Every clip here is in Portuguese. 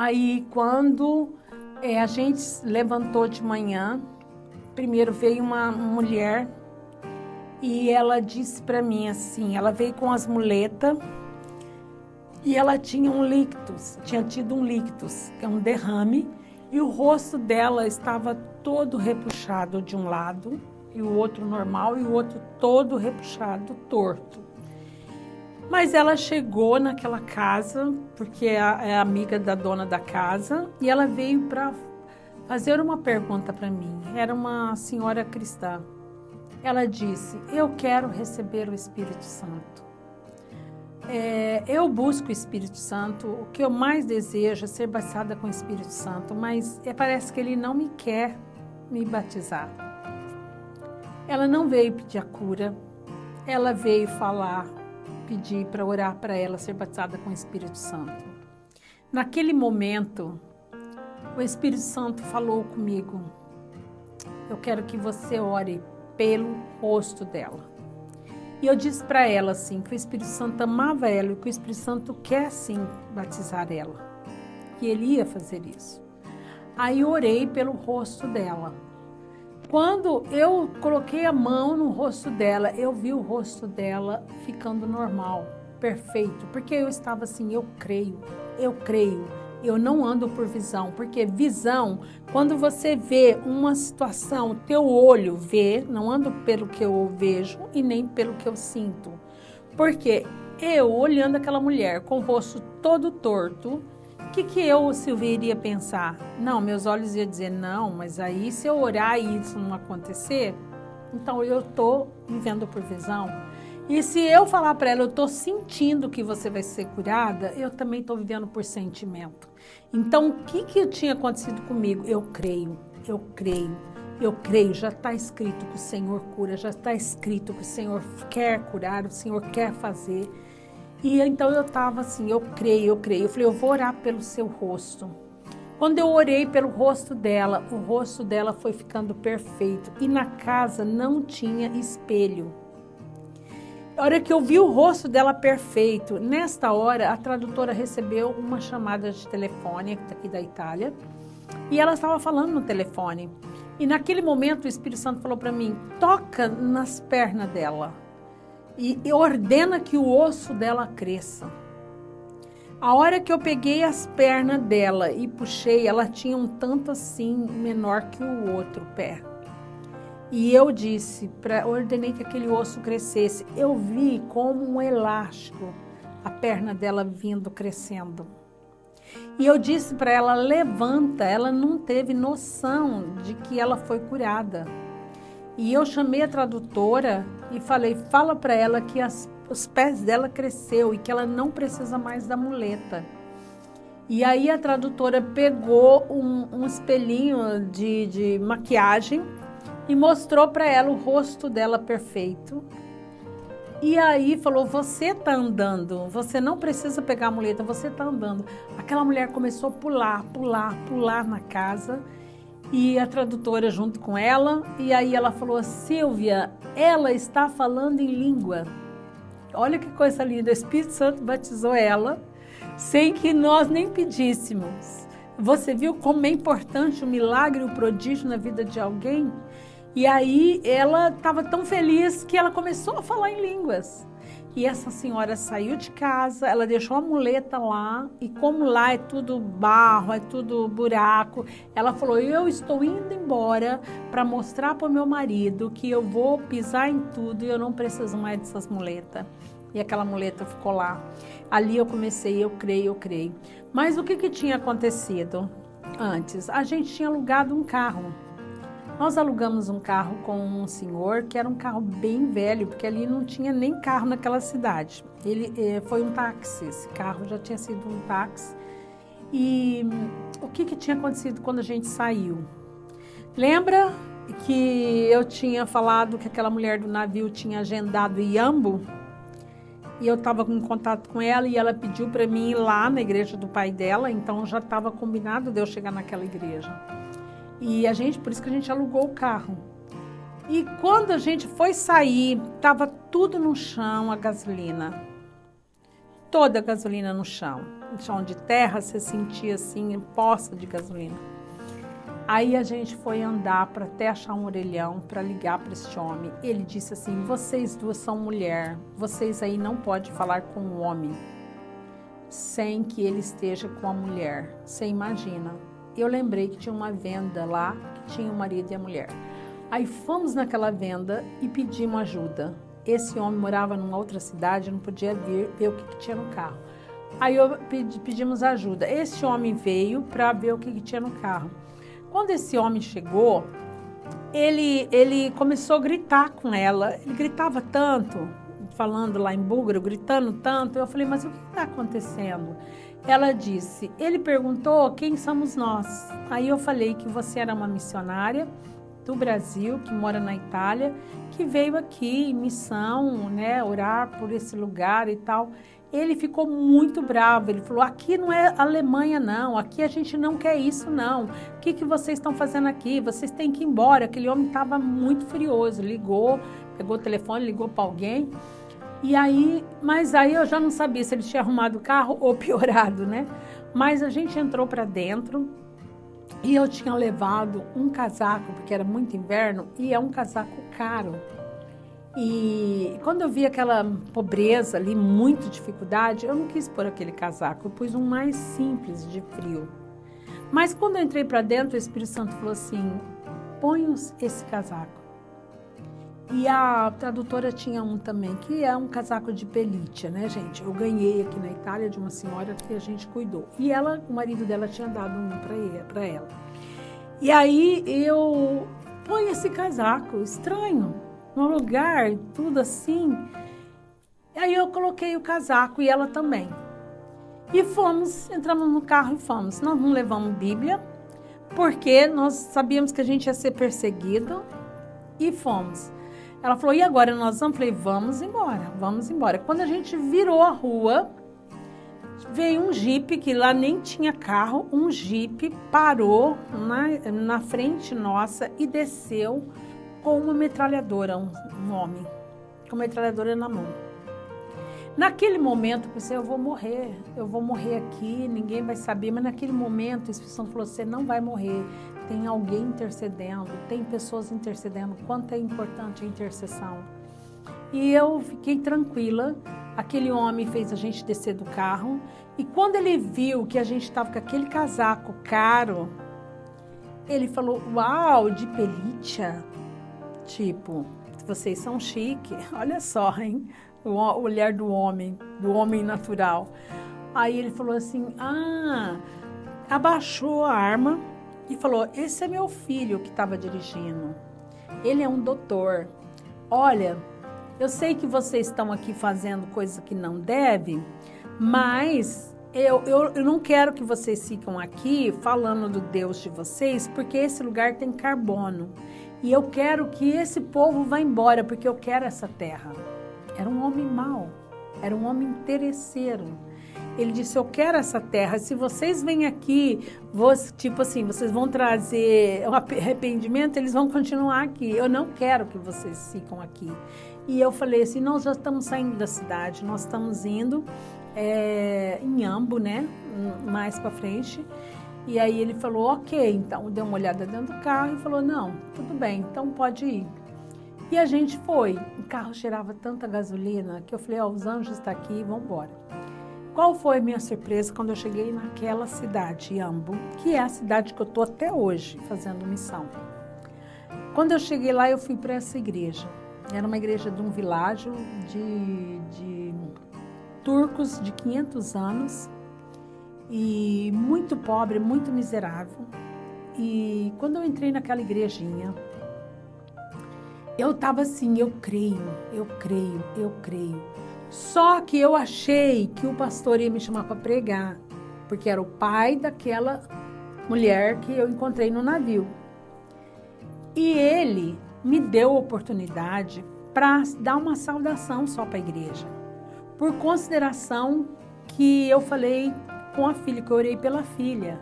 Aí, quando a gente levantou de manhã, primeiro veio uma mulher e ela disse para mim assim, ela veio com as muletas e ela tinha um lictus, tinha tido um lictus, que é um derrame, e o rosto dela estava todo repuxado de um lado, e o outro normal, e o outro todo repuxado, torto. Mas ela chegou naquela casa, porque é amiga da dona da casa, e ela veio para fazer uma pergunta para mim. Era uma senhora cristã. Ela disse, eu quero receber o Espírito Santo. Eu busco o Espírito Santo, o que eu mais desejo é ser batizada com o Espírito Santo, mas parece que ele não me quer me batizar. Ela não veio pedir a cura, ela veio pedir para orar para ela ser batizada com o Espírito Santo. Naquele momento, o Espírito Santo falou comigo, eu quero que você ore pelo rosto dela. E eu disse para ela assim, que o Espírito Santo amava ela e que o Espírito Santo quer sim batizar ela, que ele ia fazer isso. Aí eu orei pelo rosto dela. Quando eu coloquei a mão no rosto dela, eu vi o rosto dela ficando normal, perfeito, porque eu estava assim, eu creio, eu não ando por visão, porque visão, quando você vê uma situação, teu olho vê, não ando pelo que eu vejo e nem pelo que eu sinto, porque eu, olhando aquela mulher com o rosto todo torto, o que eu, Silvia, iria pensar? Não, meus olhos iam dizer, não, mas aí se eu orar e isso não acontecer, então eu estou vivendo por visão. E se eu falar para ela, eu estou sentindo que você vai ser curada, eu também estou vivendo por sentimento. Então, o que tinha acontecido comigo? Eu creio, já está escrito que o Senhor cura, já está escrito que o Senhor quer curar, o Senhor quer fazer. E então eu estava assim, eu creio. Eu falei, eu vou orar pelo seu rosto. Quando eu orei pelo rosto dela, o rosto dela foi ficando perfeito. E na casa não tinha espelho. A hora que eu vi o rosto dela perfeito, nesta hora a tradutora recebeu uma chamada de telefone aqui da Itália e ela estava falando no telefone. E naquele momento o Espírito Santo falou para mim, toca nas pernas dela e ordena que o osso dela cresça. A hora que eu peguei as pernas dela e puxei, ela tinha um tanto assim menor que o outro pé. E eu disse, ordenei que aquele osso crescesse. Eu vi como um elástico a perna dela vindo crescendo. E eu disse para ela, levanta. Ela não teve noção de que ela foi curada. E eu chamei a tradutora e falei, fala para ela que os pés dela cresceu e que ela não precisa mais da muleta. E aí a tradutora pegou um espelhinho de maquiagem e mostrou para ela o rosto dela perfeito. E aí falou, você tá andando, você não precisa pegar a muleta, você tá andando. Aquela mulher começou a pular na casa e a tradutora junto com ela. E aí ela falou, Silvia, ela está falando em língua. Olha que coisa linda, o Espírito Santo batizou ela sem que nós nem pedíssemos. Você viu como é importante o milagre, o prodígio na vida de alguém? E aí ela estava tão feliz que ela começou a falar em línguas. E essa senhora saiu de casa, ela deixou a muleta lá, e como lá é tudo barro, é tudo buraco, ela falou, eu estou indo embora para mostrar para o meu marido que eu vou pisar em tudo e eu não preciso mais dessas muletas. E aquela muleta ficou lá. Ali eu comecei, eu creio. Mas o que tinha acontecido antes? A gente tinha alugado um carro. Nós alugamos um carro com um senhor que era um carro bem velho, porque ali não tinha nem carro naquela cidade. Ele foi um táxi, esse carro já tinha sido um táxi. E o que tinha acontecido quando a gente saiu? Lembra que eu tinha falado que aquela mulher do navio tinha agendado Iambo? E eu estava em contato com ela e ela pediu para mim ir lá na igreja do pai dela, então já estava combinado de eu chegar naquela igreja. E por isso que a gente alugou o carro. E quando a gente foi sair, estava tudo no chão, a gasolina. toda a gasolina no chão de terra, você sentia assim, poça de gasolina. Aí a gente foi andar para até achar um orelhão para ligar para esse homem. Ele disse assim, vocês duas são mulher, vocês aí não podem falar com o homem sem que ele esteja com a mulher. Você imagina? Eu lembrei que tinha uma venda lá, que tinha o marido e a mulher. Aí fomos naquela venda e pedimos ajuda. Esse homem morava numa outra cidade, não podia ver o que tinha no carro. Aí pedimos ajuda. Esse homem veio para ver o que tinha no carro. Quando esse homem chegou, ele começou a gritar com ela. Ele gritava tanto, falando lá em búlgaro, gritando tanto. Eu falei, mas o que está acontecendo? Ela disse, ele perguntou quem somos nós. Aí eu falei que você era uma missionária do Brasil, que mora na Itália, que veio aqui em missão, né, orar por esse lugar e tal. Ele ficou muito bravo, ele falou, aqui não é Alemanha não, aqui a gente não quer isso não, o que vocês estão fazendo aqui, vocês têm que ir embora. Aquele homem estava muito furioso, ligou, pegou o telefone, ligou para alguém, mas aí eu já não sabia se ele tinha arrumado o carro ou piorado, né? Mas a gente entrou para dentro e eu tinha levado um casaco, porque era muito inverno, e é um casaco caro. E quando eu vi aquela pobreza ali, muita dificuldade, eu não quis pôr aquele casaco, eu pus um mais simples de frio. Mas quando eu entrei para dentro, o Espírito Santo falou assim, põe esse casaco. E a tradutora tinha um também, que é um casaco de pelícia, né, gente? Eu ganhei aqui na Itália de uma senhora que a gente cuidou. E o marido dela tinha dado um para ela. E aí eu põe esse casaco, estranho, no lugar, tudo assim. E aí eu coloquei o casaco e ela também. E entramos no carro e fomos. Nós não levamos Bíblia, porque nós sabíamos que a gente ia ser perseguido, e fomos. Ela falou, e agora nós vamos? Eu falei, vamos embora. Quando a gente virou a rua, veio um jipe, que lá nem tinha carro, um jipe parou na frente nossa e desceu com uma metralhadora, um homem, com uma metralhadora na mão. Naquele momento, eu pensei, eu vou morrer aqui, ninguém vai saber, mas naquele momento, o Espírito Santo falou, você não vai morrer, tem alguém intercedendo, tem pessoas intercedendo, quanto é importante a intercessão. E eu fiquei tranquila, aquele homem fez a gente descer do carro, e quando ele viu que a gente estava com aquele casaco caro, ele falou, uau, de pelícia, tipo, vocês são chique, olha só, hein? O olhar do homem natural. Aí ele falou assim, abaixou a arma e falou, esse é meu filho que estava dirigindo. Ele é um doutor. Olha, eu sei que vocês estão aqui fazendo coisa que não deve, mas eu não quero que vocês fiquem aqui falando do Deus de vocês, porque esse lugar tem carbono. E eu quero que esse povo vá embora, porque eu quero essa terra. Era um homem mau, era um homem interesseiro. Ele disse, eu quero essa terra, se vocês vêm aqui, vocês vão trazer um arrependimento, eles vão continuar aqui. Eu não quero que vocês fiquem aqui. E eu falei assim, nós já estamos saindo da cidade, nós estamos indo em Ambo, né, mais para frente. E aí ele falou, ok, então deu uma olhada dentro do carro e falou, não, tudo bem, então pode ir. E a gente foi, o carro cheirava tanta gasolina que eu falei, os anjos estão aqui, vamos embora. Qual foi a minha surpresa quando eu cheguei naquela cidade, Ambo, que é a cidade que eu estou até hoje fazendo missão. Quando eu cheguei lá, eu fui para essa igreja. Era uma igreja de um világio de turcos de 500 anos e muito pobre, muito miserável. E quando eu entrei naquela igrejinha, eu estava assim, eu creio. Só que eu achei que o pastor ia me chamar para pregar, porque era o pai daquela mulher que eu encontrei no navio. E ele me deu a oportunidade para dar uma saudação só para a igreja, por consideração que eu falei com a filha, que eu orei pela filha.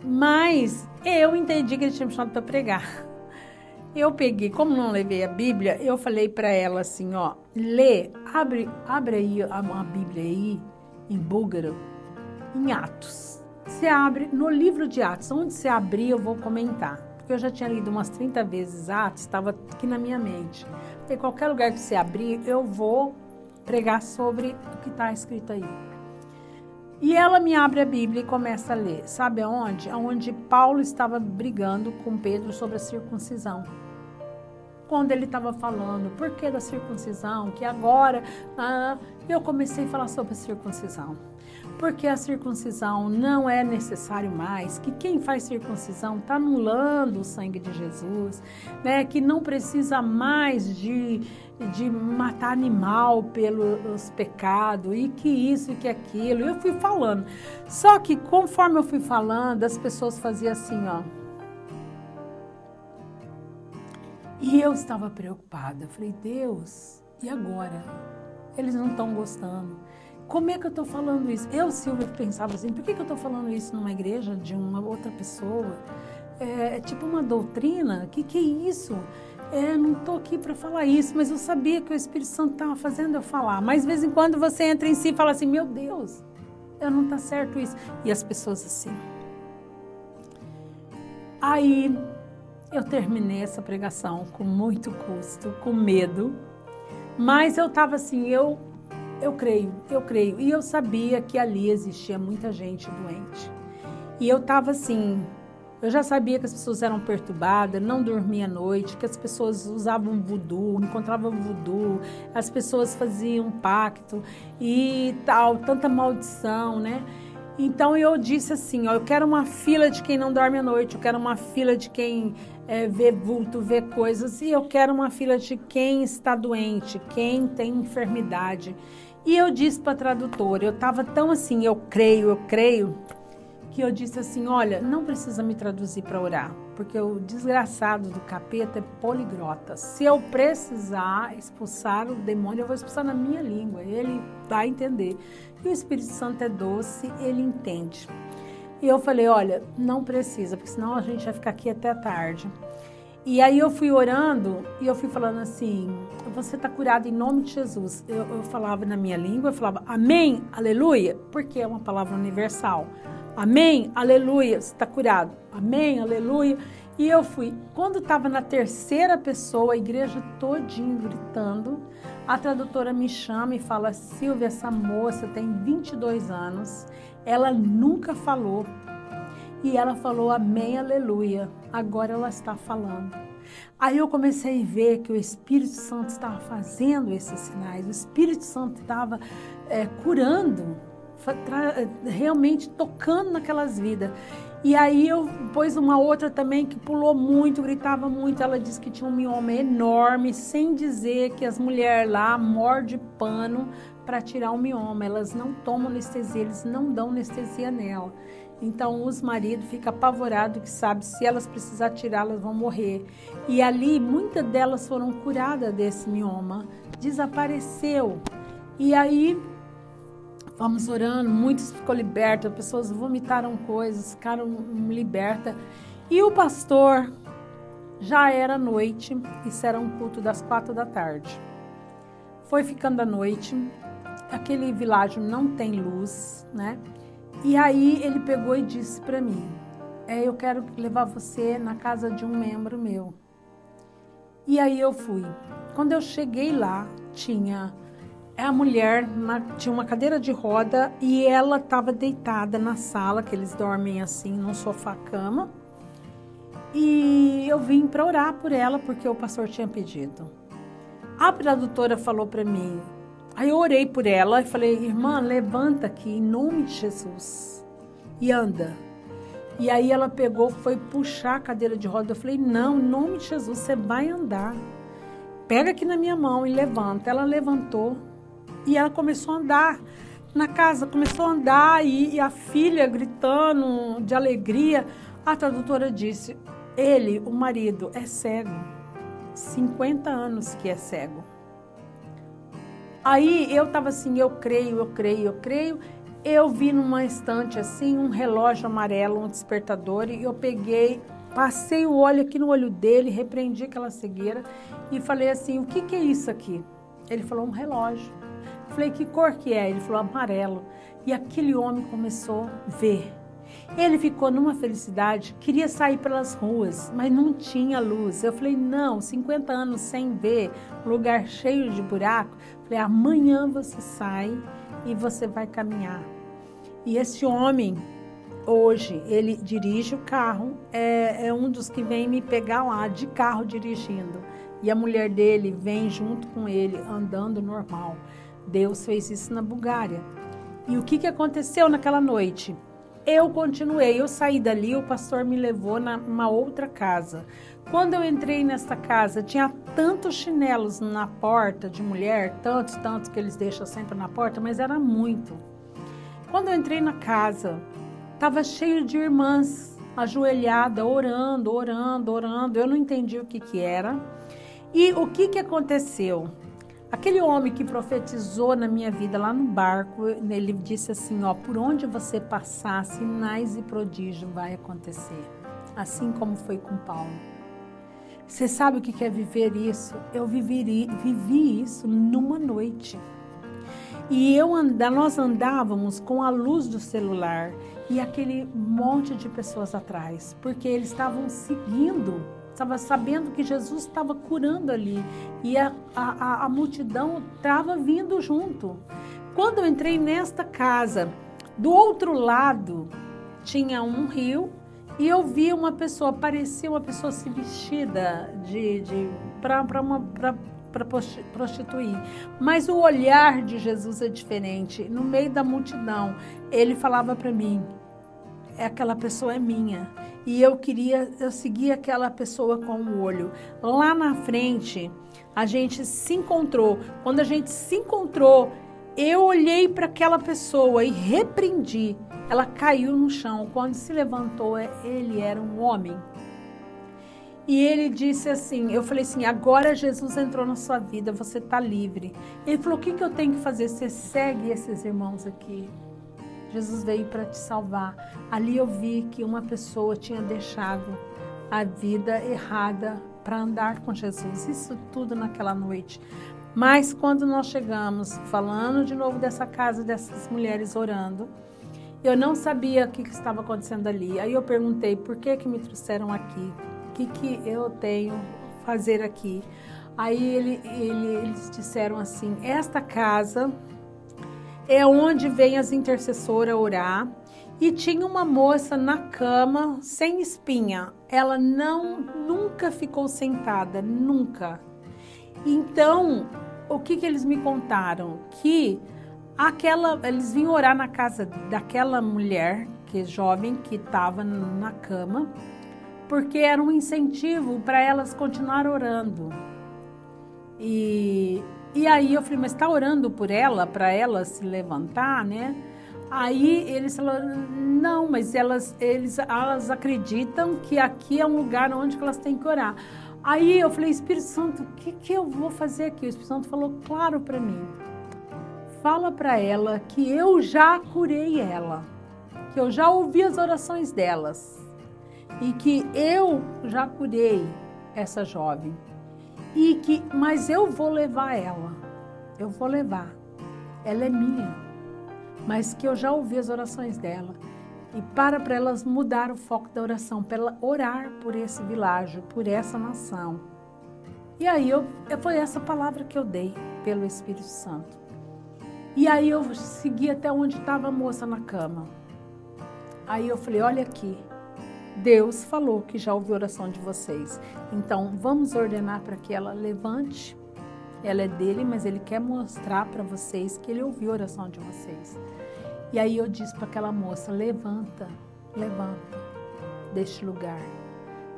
Mas eu entendi que ele tinha me chamado para pregar. Eu peguei, como não levei a Bíblia, eu falei para ela assim, ó, abre aí a Bíblia aí em búlgaro, em Atos. Você abre no livro de Atos, onde você abrir eu vou comentar, porque eu já tinha lido umas 30 vezes Atos, estava aqui na minha mente. Em qualquer lugar que você abrir, eu vou pregar sobre o que está escrito aí. E ela me abre a Bíblia e começa a ler. Sabe aonde? Onde Paulo estava brigando com Pedro sobre a circuncisão. Quando ele estava falando, por que da circuncisão? Que agora, eu comecei a falar sobre a circuncisão. Porque a circuncisão não é necessário mais, que quem faz circuncisão está anulando o sangue de Jesus, né? Que não precisa mais de matar animal pelos pecados, e que isso e que aquilo. Eu fui falando. Só que conforme eu fui falando, as pessoas faziam assim, ó. E eu estava preocupada. Falei, Deus, e agora? Eles não estão gostando. Como é que eu estou falando isso? Eu, Silvia, pensava assim, por que eu estou falando isso numa igreja de uma outra pessoa? É tipo uma doutrina? Que é isso? Não estou aqui para falar isso, mas eu sabia que o Espírito Santo estava fazendo eu falar. Mas de vez em quando você entra em si e fala assim, meu Deus, não está certo isso. E as pessoas assim. Aí eu terminei essa pregação com muito custo, com medo, mas eu estava assim, eu creio. E eu sabia que ali existia muita gente doente. E eu estava assim, eu já sabia que as pessoas eram perturbadas, não dormia à noite, que as pessoas usavam voodoo, encontravam voodoo, as pessoas faziam pacto e tal, tanta maldição, né? Então eu disse assim, ó, eu quero uma fila de quem não dorme à noite, eu quero uma fila de quem vê vulto, vê coisas, e eu quero uma fila de quem está doente, quem tem enfermidade. E eu disse para a tradutora, eu estava tão assim, eu creio, que eu disse assim, olha, não precisa me traduzir para orar, porque o desgraçado do capeta é poliglota. Se eu precisar expulsar o demônio, eu vou expulsar na minha língua, ele vai entender. E o Espírito Santo é doce, ele entende. E eu falei, olha, não precisa, porque senão a gente vai ficar aqui até tarde. E aí eu fui orando e eu fui falando assim, você está curado em nome de Jesus. Eu falava na minha língua, eu falava amém, aleluia, porque é uma palavra universal. Amém, aleluia, você está curado. Amém, aleluia. E eu fui. Quando estava na terceira pessoa, a igreja todinha gritando, a tradutora me chama e fala, Silvia, essa moça tem 22 anos, ela nunca falou. E ela falou, amém, aleluia. Agora ela está falando. Aí eu comecei a ver que o Espírito Santo estava fazendo esses sinais. O Espírito Santo estava curando, realmente tocando naquelas vidas. E aí eu pus uma outra também que pulou muito, gritava muito. Ela disse que tinha um mioma enorme, sem dizer que as mulheres lá mordem pano para tirar o mioma. Elas não tomam anestesia, eles não dão anestesia nela. Então os maridos ficam apavorados que sabem se elas precisar tirar, elas vão morrer. E ali muitas delas foram curadas desse mioma, desapareceu. E aí vamos orando, muitos ficou libertos, pessoas vomitaram coisas, ficaram libertas. E o pastor, já era noite, isso era um culto das 4 da tarde. Foi ficando a noite, aquele vilarejo não tem luz, né? E aí ele pegou e disse para mim, eu quero levar você na casa de um membro meu. E aí eu fui. Quando eu cheguei lá, tinha a mulher, tinha uma cadeira de roda e ela estava deitada na sala, que eles dormem assim, num sofá-cama. E eu vim para orar por ela, porque o pastor tinha pedido. A tradutora falou para mim, aí eu orei por ela e falei, irmã, levanta aqui em nome de Jesus e anda. E aí ela pegou, foi puxar a cadeira de roda. Eu falei, não, em nome de Jesus, você vai andar. Pega aqui na minha mão e levanta. Ela levantou e ela começou a andar na casa, começou a andar e a filha gritando de alegria. A tradutora disse, ele, o marido, é cego. 50 anos que é cego. Aí eu estava assim, eu creio. Eu vi numa estante assim, um relógio amarelo, um despertador, e eu peguei, passei o olho aqui no olho dele, repreendi aquela cegueira e falei assim, o que é isso aqui? Ele falou, um relógio. Eu falei, que cor que é? Ele falou, amarelo. E aquele homem começou a ver. Ele ficou numa felicidade, queria sair pelas ruas, mas não tinha luz. Eu falei, não, 50 anos sem ver, lugar cheio de buraco. Falei, amanhã você sai e você vai caminhar. E esse homem, hoje, ele dirige o carro, é um dos que vem me pegar lá, de carro dirigindo. E a mulher dele vem junto com ele, andando normal. Deus fez isso na Bulgária. E o que aconteceu naquela noite? Eu continuei, eu saí dali, o pastor me levou numa outra casa. Quando eu entrei nessa casa, tinha tantos chinelos na porta de mulher, tantos que eles deixam sempre na porta, mas era muito. Quando eu entrei na casa, estava cheio de irmãs ajoelhadas, orando. Eu não entendi o que era. E o que aconteceu? Aquele homem que profetizou na minha vida lá no barco, ele disse assim, ó, por onde você passar, sinais e prodígios vai acontecer. Assim como foi com Paulo. Você sabe o que é viver isso? Eu vivi isso numa noite. E nós andávamos com a luz do celular e aquele monte de pessoas atrás, porque eles estavam seguindo, estava sabendo que Jesus estava curando ali e a multidão estava vindo junto. Quando eu entrei nesta casa, do outro lado tinha um rio e eu vi uma pessoa, parecia uma pessoa se vestida para prostituir. Mas o olhar de Jesus é diferente. No meio da multidão, ele falava para mim, aquela pessoa é minha. E eu seguia aquela pessoa com o olho. Lá na frente, a gente se encontrou. Quando a gente se encontrou, eu olhei para aquela pessoa e repreendi. Ela caiu no chão. Quando se levantou, ele era um homem. E ele disse assim, eu falei assim, agora Jesus entrou na sua vida, você está livre. Ele falou, o que eu tenho que fazer? Você segue esses irmãos aqui. Jesus veio para te salvar. Ali eu vi que uma pessoa tinha deixado a vida errada para andar com Jesus. Isso tudo naquela noite. Mas quando nós chegamos, falando de novo dessa casa, dessas mulheres orando, eu não sabia o que estava acontecendo ali. Aí eu perguntei, por que me trouxeram aqui? O que eu tenho a fazer aqui? Aí eles disseram assim, esta casa é onde vem as intercessoras orar. E tinha uma moça na cama, sem espinha. Ela nunca ficou sentada, nunca. Então, o que eles me contaram? Que eles vinham orar na casa daquela mulher, que é jovem, que estava na cama, porque era um incentivo para elas continuar orando. E aí eu falei, mas está orando por ela, para ela se levantar, né? Aí eles falaram, não, mas elas acreditam que aqui é um lugar onde elas têm que orar. Aí eu falei, Espírito Santo, o que eu vou fazer aqui? O Espírito Santo falou claro para mim. Fala para ela que eu já curei ela, que eu já ouvi as orações delas e que eu já curei essa jovem. Mas eu vou levar ela, eu vou levar, ela é minha, mas que eu já ouvi as orações dela e para elas mudar o foco da oração, para ela orar por esse világio, por essa nação. E aí foi essa palavra que eu dei pelo Espírito Santo. E aí eu segui até onde estava a moça na cama. Aí eu falei, olha aqui, Deus falou que já ouviu a oração de vocês. Então, vamos ordenar para que ela levante. Ela é dele, mas ele quer mostrar para vocês que ele ouviu a oração de vocês. E aí eu disse para aquela moça, levanta deste lugar.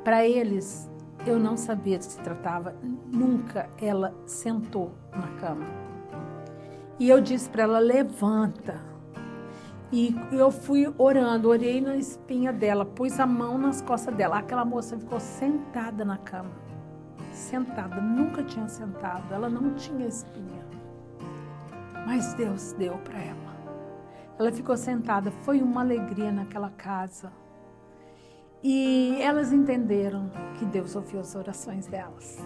Para eles, eu não sabia do que se tratava. Nunca ela sentou na cama. E eu disse para ela, levanta. E eu fui orando, orei na espinha dela, pus a mão nas costas dela. Aquela moça ficou sentada na cama. Sentada, nunca tinha sentado, ela não tinha espinha. Mas Deus deu para ela. Ela ficou sentada, foi uma alegria naquela casa. E elas entenderam que Deus ouviu as orações delas.